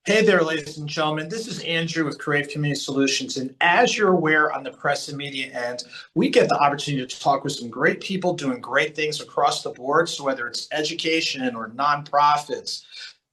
Hey there, ladies and gentlemen. This is Andrew with Crave Community Solutions. And as you're aware, on the press and media end, we get the opportunity to talk with some great people doing great things across the board. So whether it's education or nonprofits,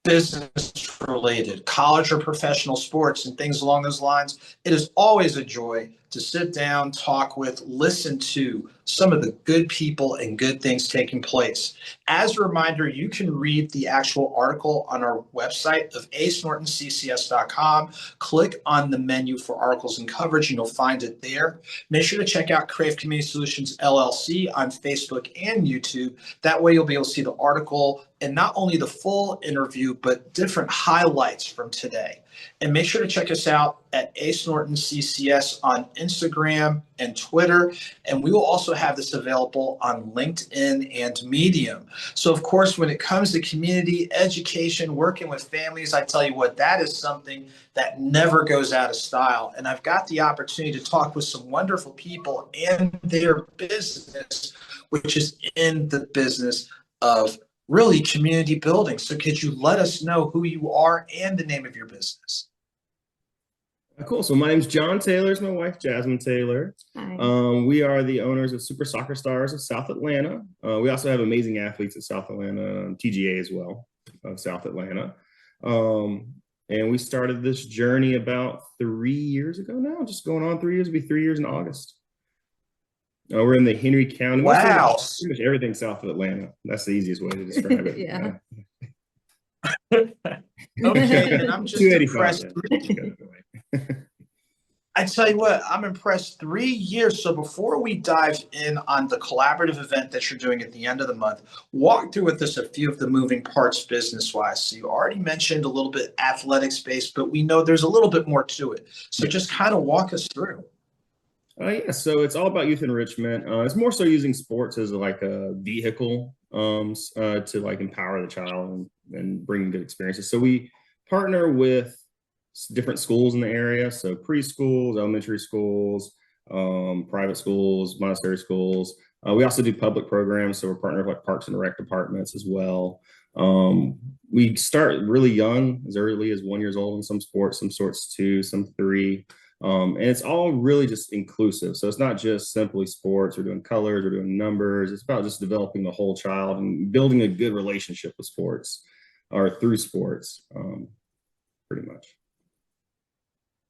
business related, college or professional sports, and things along those lines, it is always a joy to sit down, talk with, listen to some of the good people and good things taking place. As a reminder, you can read the actual article on our website of acenortonccs.com. Click on the menu for articles and coverage, and you'll find it there. Make sure to check out Crave Community Solutions LLC on Facebook and YouTube. That way, you'll be able to see the article and not only the full interview, but different highlights from today. And make sure to check us out at Ace Norton CCS on Instagram and Twitter. And we will also have this available on LinkedIn and Medium. So, of course, when it comes to community education, working with families, I tell you what, that is something that never goes out of style. And I've got the opportunity to talk with some wonderful people and their business, which is in the business of really community building. So could you let us know who you are and the name of your business? Cool. So my name's John Taylor. It's my wife, Jasmine Taylor. Hi. We are the owners of Super Soccer Stars of South Atlanta. We also have amazing athletes at South Atlanta, TGA as well, of South Atlanta. And we started this journey about 3 years ago now, just going on 3 years. It'll be 3 years in August. We're in the Henry County. Wow. Pretty much everything south of Atlanta. That's the easiest way to describe it. Yeah. Okay, and I'm just 285. impressed. I tell you what, I'm impressed. 3 years. So before we dive in on the collaborative event that you're doing at the end of the month, walk through with us a few of the moving parts business-wise. So you already mentioned a little bit athletics based, but we know there's a little bit more to it. So just kind of walk us through. Yeah, so it's all about youth enrichment. It's more so using sports as like a vehicle to like empower the child and bring good experiences. So we partner with different schools in the area, so preschools, elementary schools, private schools, Montessori schools. We also do public programs, so we're partnered with like Parks and Rec departments as well. We start really young, as early as 1 year old in some sports 2, some 3. And it's all really just inclusive. So it's not just simply sports. We're doing colors, we're doing numbers. It's about just developing the whole child and building a good relationship with sports or through sports, pretty much.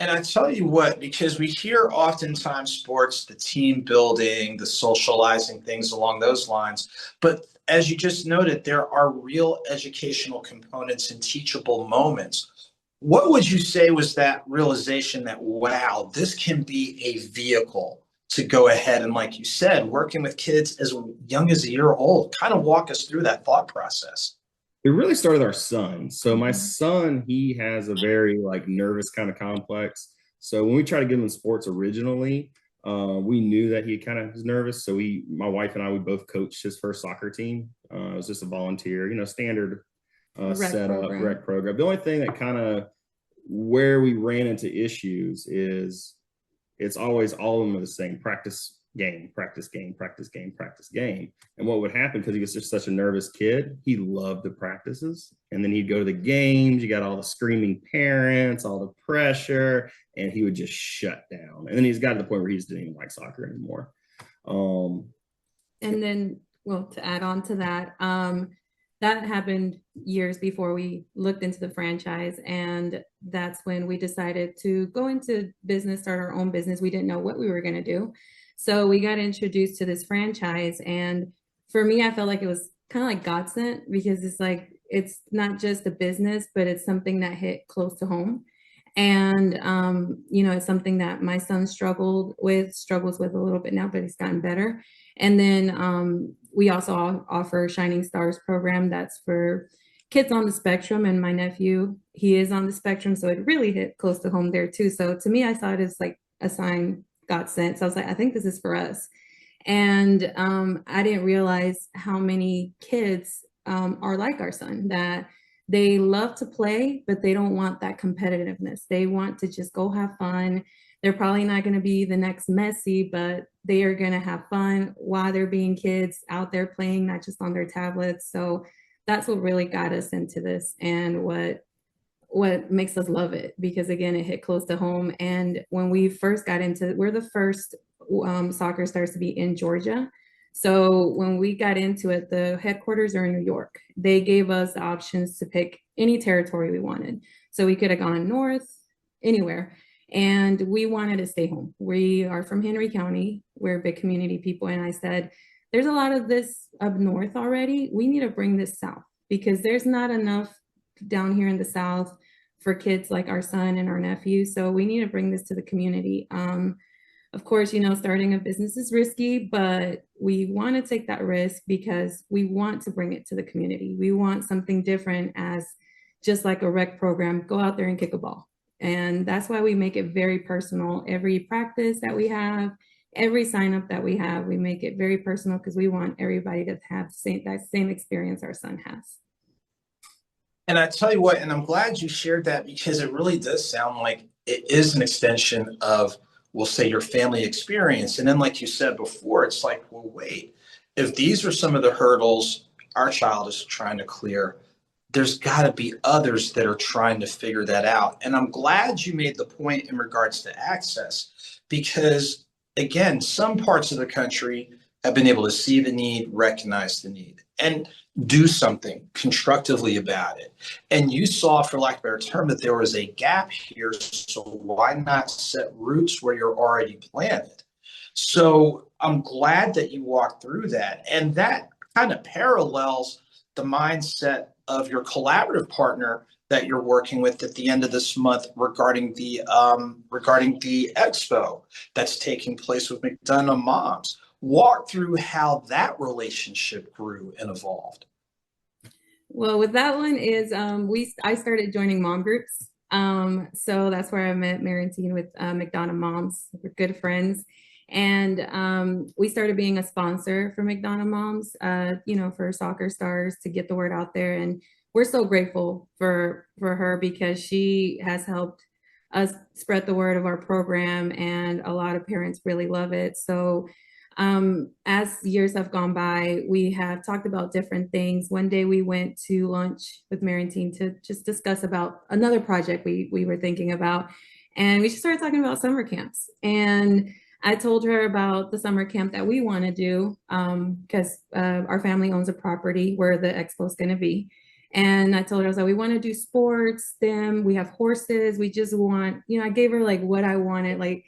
And I tell you what, because we hear oftentimes sports, the team building, the socializing, things along those lines. But as you just noted, there are real educational components and teachable moments. What would you say was that realization that, wow, this can be a vehicle to go ahead and, like you said, working with kids as young as a year old? Kind of walk us through that thought process. It really started with our son. So my son, he has a very like nervous kind of complex. So when we tried to get him in sports originally, we knew that he kind of was nervous. So my wife and I, we both coached his first soccer team. It was just a volunteer, standard setup, rec program. The only thing that kind of where we ran into issues is it's always all of them are the same: practice, game, practice, game, practice, game, practice, game. And what would happen, because he was just such a nervous kid, he loved the practices. And then he'd go to the games, you got all the screaming parents, all the pressure, and he would just shut down. And then he's got to the point where he just didn't even like soccer anymore. And then, well, to add on to that, that happened years before we looked into the franchise. And that's when we decided to go into business, start our own business. We didn't know what we were going to do. So we got introduced to this franchise. And for me, I felt like it was kind of like God sent, because it's like, it's not just a business, but it's something that hit close to home. And, it's something that my son struggles with a little bit now, but it's gotten better. And then we also offer Shining Stars program that's for kids on the spectrum. And my nephew, he is on the spectrum. So it really hit close to home there too. So to me, I saw it as like a sign God sent. So I was like, I think this is for us. And I didn't realize how many kids are like our son, that they love to play, but they don't want that competitiveness. They want to just go have fun. They're probably not going to be the next Messi, but they are going to have fun while they're being kids out there playing, not just on their tablets. So that's what really got us into this, and what what makes us love it, because again, it hit close to home. And when we first got into it, we're the first soccer stars to be in Georgia. So when we got into it, the headquarters are in New York. They gave us the options to pick any territory we wanted. So we could have gone north, anywhere. And we wanted to stay home. We are from Henry County. We're big community people. And I said, there's a lot of this up north already. We need to bring this south, because there's not enough down here in the South for kids like our son and our nephew. So we need to bring this to the community. Of course, you know, starting a business is risky, but we want to take that risk because we want to bring it to the community. We want something different, as just like a rec program, go out there and kick a ball. And that's why we make it very personal. Every practice that we have, every sign up that we have, we make it very personal, because we want everybody to have that same experience our son has. And I tell you what, and I'm glad you shared that, because it really does sound like it is an extension of, we'll say, your family experience. And then, like you said before, it's like, well, wait, if these are some of the hurdles our child is trying to clear, there's got to be others that are trying to figure that out. And I'm glad you made the point in regards to access, because again, some parts of the country have been able to see the need, recognize the need, and do something constructively about it. And you saw, for lack of a better term, that there was a gap here. So why not set roots where you're already planted? So I'm glad that you walked through that. And that kind of parallels the mindset of your collaborative partner that you're working with at the end of this month regarding the expo that's taking place with McDonough Moms. Walk through how that relationship grew and evolved. Well, with that one is I started joining mom groups. So that's where I met Marantine with McDonough Moms. We're good friends. And we started being a sponsor for McDonough Moms, you know, for soccer stars, to get the word out there. And we're so grateful for her, because she has helped us spread the word of our program, and a lot of parents really love it. So as years have gone by, we have talked about different things. One day we went to lunch with Marantine to just discuss about another project we were thinking about. And we just started talking about summer camps. And I told her about the summer camp that we want to do, because our family owns a property where the expo is going to be. And I told her, I was like, we want to do sports, STEM, we have horses. We just want, you know, I gave her like what I wanted. Like,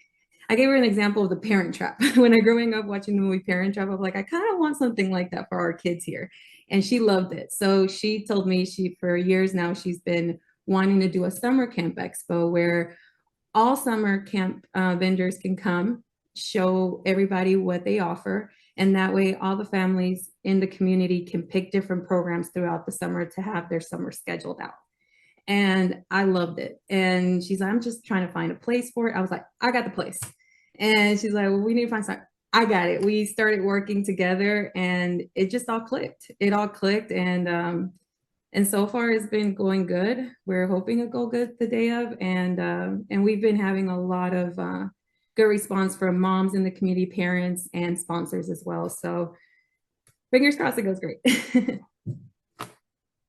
I gave her an example of the Parent Trap. When I growing up watching the movie Parent Trap, I was like, I kind of want something like that for our kids here. And she loved it. So she told me for years now, she's been wanting to do a summer camp expo where all summer camp vendors can come, show everybody what they offer. And that way all the families in the community can pick different programs throughout the summer to have their summer scheduled out. And I loved it. And she's like, I'm just trying to find a place for it. I was like, I got the place. And she's like, well, we need to find something. I got it. We started working together, and it just all clicked. It all clicked. And so far it's been going good. We're hoping it'll go good the day of. And we've been having a lot of good response from moms in the community, parents, and sponsors as well. So fingers crossed it goes great.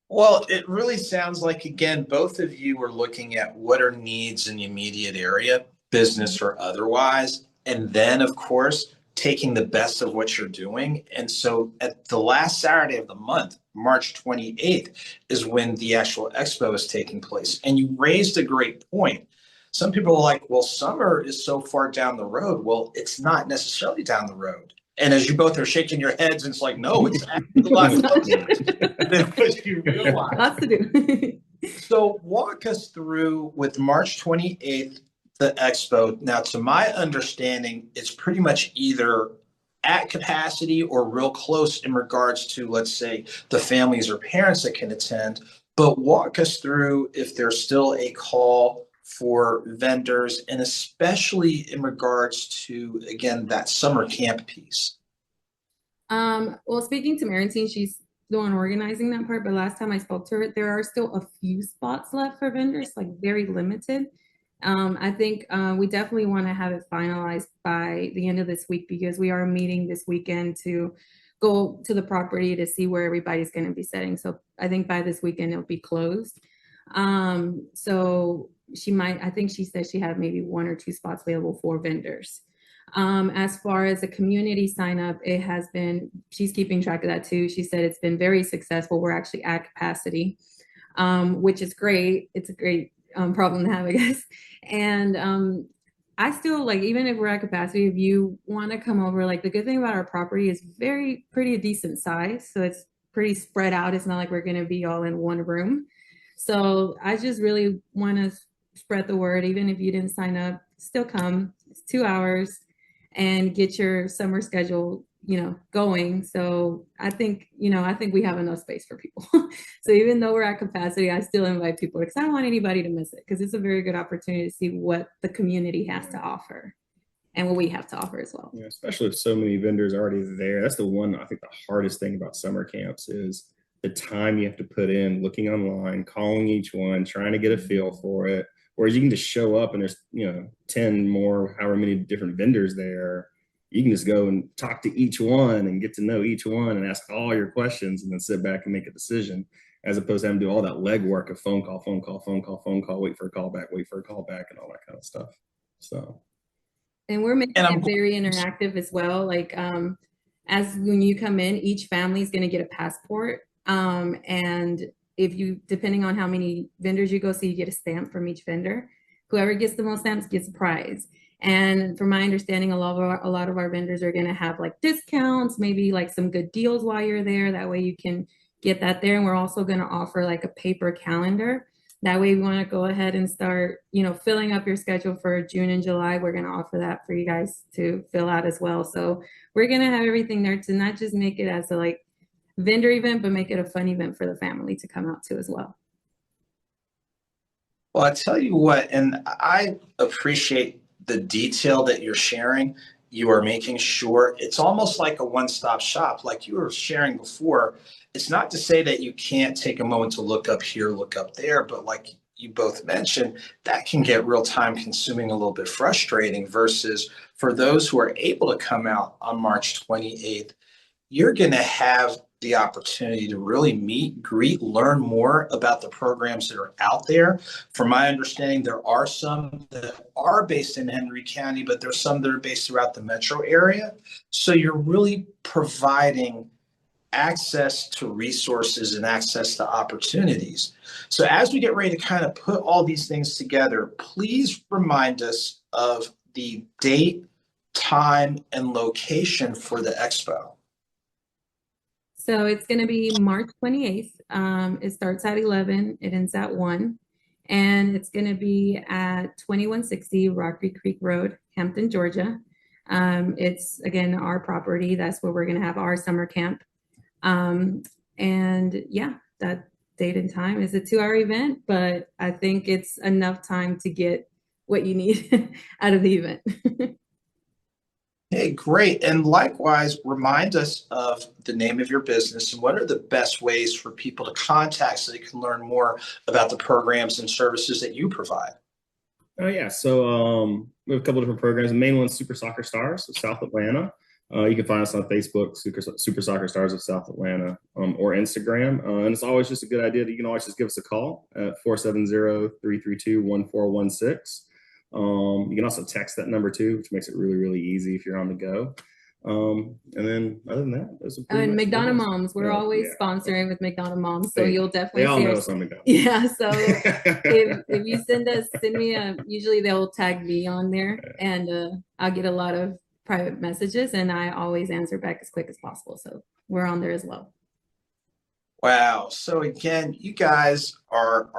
Well, it really sounds like, again, both of you are looking at what are needs in the immediate area, business or otherwise, and then, of course, taking the best of what you're doing. And so at the last Saturday of the month, March 28th, is when the actual expo is taking place. And you raised a great point. Some people are like, well, summer is so far down the road. Well, it's not necessarily down the road. And as you both are shaking your heads, it's like, no, it's actually a lot closer than what you realize. Lots to do. So walk us through with March 28th, the expo. Now, to my understanding, it's pretty much either at capacity or real close in regards to, let's say, the families or parents that can attend. But walk us through if there's still a call for vendors, and especially in regards to, again, that summer camp piece. Well, speaking to Marantine, she's the one organizing that part, but last time I spoke to her, there are still a few spots left for vendors, like very limited. I think we definitely want to have it finalized by the end of this week, because we are meeting this weekend to go to the property to see where everybody's going to be setting. So I think by this weekend it'll be closed. So I think she said she had maybe 1 or 2 spots available for vendors. As far as the community sign up, she's keeping track of that too. She said it's been very successful. We're actually at capacity, which is great. It's a great problem to have, I guess. And I still like, even if we're at capacity, if you want to come over, like the good thing about our property is pretty decent size. So it's pretty spread out. It's not like we're going to be all in one room. So I just really want to spread the word. Even if you didn't sign up, still come. It's 2 hours and get your summer schedule, going. So I think we have enough space for people. So even though we're at capacity, I still invite people because I don't want anybody to miss it, because it's a very good opportunity to see what the community has to offer and what we have to offer as well. Yeah, especially if so many vendors are already there. That's the one, I think the hardest thing about summer camps is the time you have to put in looking online, calling each one, trying to get a feel for it. Whereas you can just show up and there's 10 more, however many different vendors there. You can just go and talk to each one and get to know each one and ask all your questions and then sit back and make a decision, as opposed to having to do all that legwork of phone call, wait for a call back, and all that kind of stuff. So. And we're making it very interactive as well. Like, as when you come in, each family is going to get a passport. And depending on how many vendors you go see, you get a stamp from each vendor. Whoever gets the most stamps gets a prize. And from my understanding, a lot of our vendors are going to have like discounts, maybe like some good deals while you're there. That way you can get that there. And we're also going to offer like a paper calendar. That way we want to go ahead and start, filling up your schedule for June and July. We're going to offer that for you guys to fill out as well. So we're going to have everything there to not just make it as a like vendor event, but make it a fun event for the family to come out to as well. Well, I tell you what, and I appreciate the detail that you're sharing. You are making sure it's almost like a one-stop shop. Like you were sharing before, it's not to say that you can't take a moment to look up here, look up there, but like you both mentioned, that can get real time consuming, a little bit frustrating, versus for those who are able to come out on March 28th, you're going to have the opportunity to really meet, greet, learn more about the programs that are out there. From my understanding, there are some that are based in Henry County, but there's some that are based throughout the metro area. So you're really providing access to resources and access to opportunities. So as we get ready to kind of put all these things together, please remind us of the date, time, and location for the expo. So it's going to be March 28th. It starts at 11, it ends at 1. And it's going to be at 2160 Rockery Creek Road, Hampton, Georgia. It's, again, our property. That's where we're going to have our summer camp. And yeah, that date and time is a 2-hour event, but I think it's enough time to get what you need out of the event. Hey, great. And likewise, remind us of the name of your business and what are the best ways for people to contact so they can learn more about the programs and services that you provide. Oh yeah, so we have a couple different programs. The main one's Super Soccer Stars of South Atlanta. You can find us on Facebook, Super Soccer Stars of South Atlanta, or Instagram. And it's always just a good idea that you can always just give us a call at 470-332-1416. You can also text that number too, which makes it really, really easy if you're on the go. And then other than that, those are and McDonough Moms, we're always sponsoring with McDonough Moms, so you'll definitely they all know us on McDonough. Yeah, so if you send me usually they'll tag me on there, and I'll get a lot of private messages, and I always answer back as quick as possible. So we're on there as well. Wow. So again, you guys are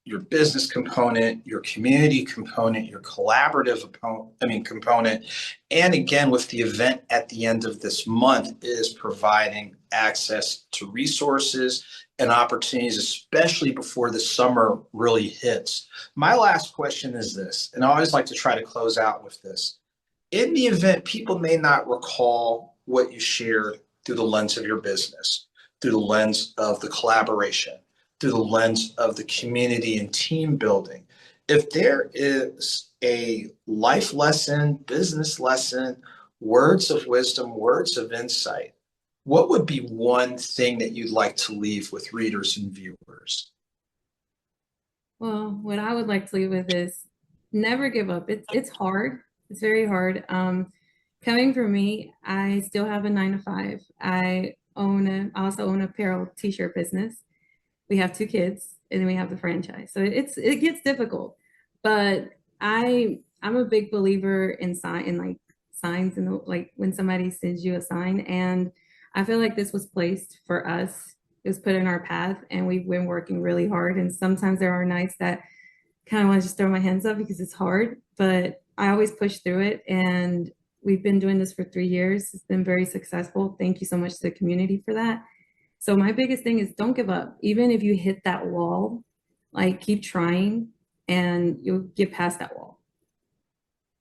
your business component, your community component, your collaborative component. And again, with the event at the end of this month is providing access to resources and opportunities, especially before the summer really hits. My last question is this, and I always like to try to close out with this. In the event, people may not recall what you shared through the lens of your business, through the lens of the collaboration, through the lens of the community and team building. If there is a life lesson, business lesson, words of wisdom, words of insight, what would be one thing that you'd like to leave with readers and viewers? Well, what I would like to leave with is never give up. It's hard. It's very hard. Coming from me, I still have a 9 to 5. I also own a apparel t-shirt business. We have 2 kids, and then we have the franchise. So it gets difficult. But I'm a big believer in like signs, and like when somebody sends you a sign, and I feel like this was placed for us. It was put in our path, and we've been working really hard. And sometimes there are nights that kind of want to just throw my hands up because it's hard, but I always push through it. And we've been doing this for 3 years. It's been very successful. Thank you so much to the community for that. So my biggest thing is don't give up. Even if you hit that wall, like keep trying and you'll get past that wall.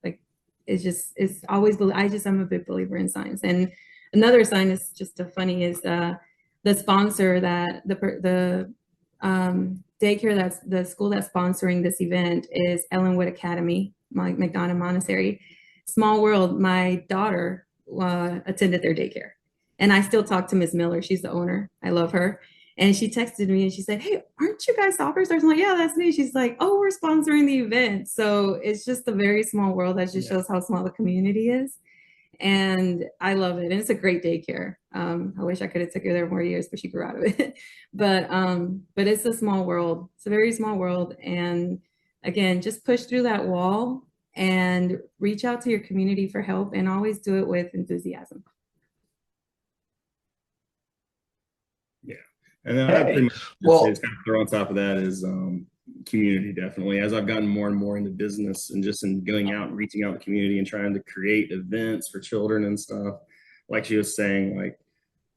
Like it's always, I'm a big believer in signs. And another sign is just a funny is the sponsor that the daycare, that's the school that's sponsoring this event is Ellenwood Academy, McDonough Montessori. Small world, my daughter attended their daycare. And I still talk to Miss Miller. She's the owner. I love her. And she texted me and she said, "Hey, aren't you guys soccer stars?" I'm like, "Yeah, that's me." She's like, "Oh, we're sponsoring the event." So it's just a very small world that just shows how small the community is. And I love it. And it's a great daycare. I wish I could have took her there more years, but she grew out of it. But it's a small world. It's a very small world. And again, just push through that wall and reach out to your community for help, and always do it with enthusiasm. Yeah. And then I pretty much just kind of throw on top of that is community, definitely. As I've gotten more and more into business and just in going out and reaching out in the community and trying to create events for children and stuff, like she was saying, like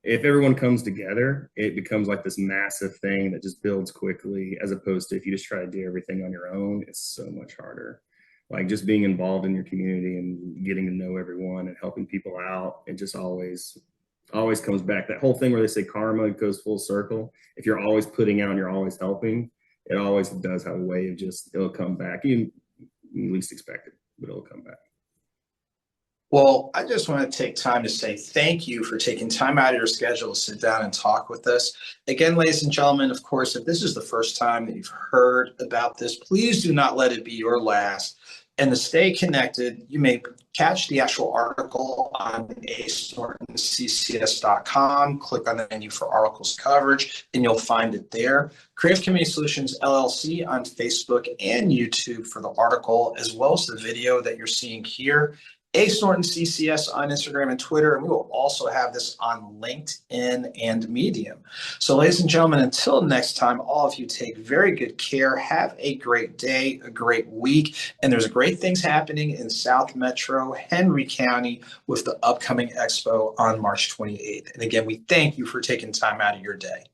if everyone comes together, it becomes like this massive thing that just builds quickly, as opposed to if you just try to do everything on your own, it's so much harder. Like just being involved in your community and getting to know everyone and helping people out, it just always comes back. That whole thing where they say karma goes full circle. If you're always putting out and you're always helping, it always does have a way of it'll come back. You least expect it, but it'll come back. Well, I just want to take time to say thank you for taking time out of your schedule to sit down and talk with us. Again, ladies and gentlemen, of course, if this is the first time that you've heard about this, please do not let it be your last. And to stay connected, you may catch the actual article on acenortonccs.com. Click on the menu for articles coverage, and you'll find it there. Creative Community Solutions, LLC on Facebook and YouTube for the article, as well as the video that you're seeing here. Ace Norton CCS on Instagram and Twitter, and we will also have this on LinkedIn and Medium. So ladies and gentlemen, until next time, all of you take very good care. Have a great day, a great week, and there's great things happening in South Metro, Henry County with the upcoming Expo on March 28th. And again, we thank you for taking time out of your day.